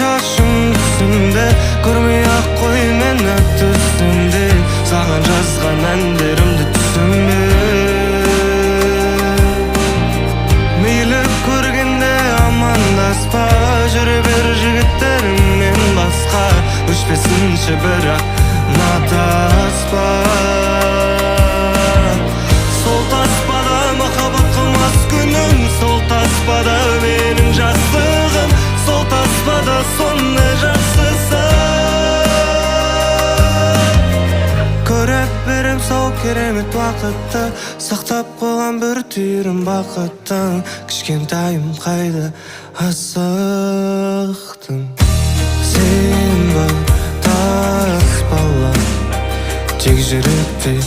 шашым түсімде көрмей ақ қой мені түсімде саған жазған әндерімді түсінбе мейлі көргенде амандаспа жүре бер жігіттеріңнен басқа өшпесінші бірақ натаспа сол таспада махаббат қылмас күнім сол таспада менің жастығым сол таспада соны жақсысы көріп берем сол керемет уақытты сақтап қойған бір түйірім бақыттың кішкентайым қайда асықтың сен ба таспала тек жүректе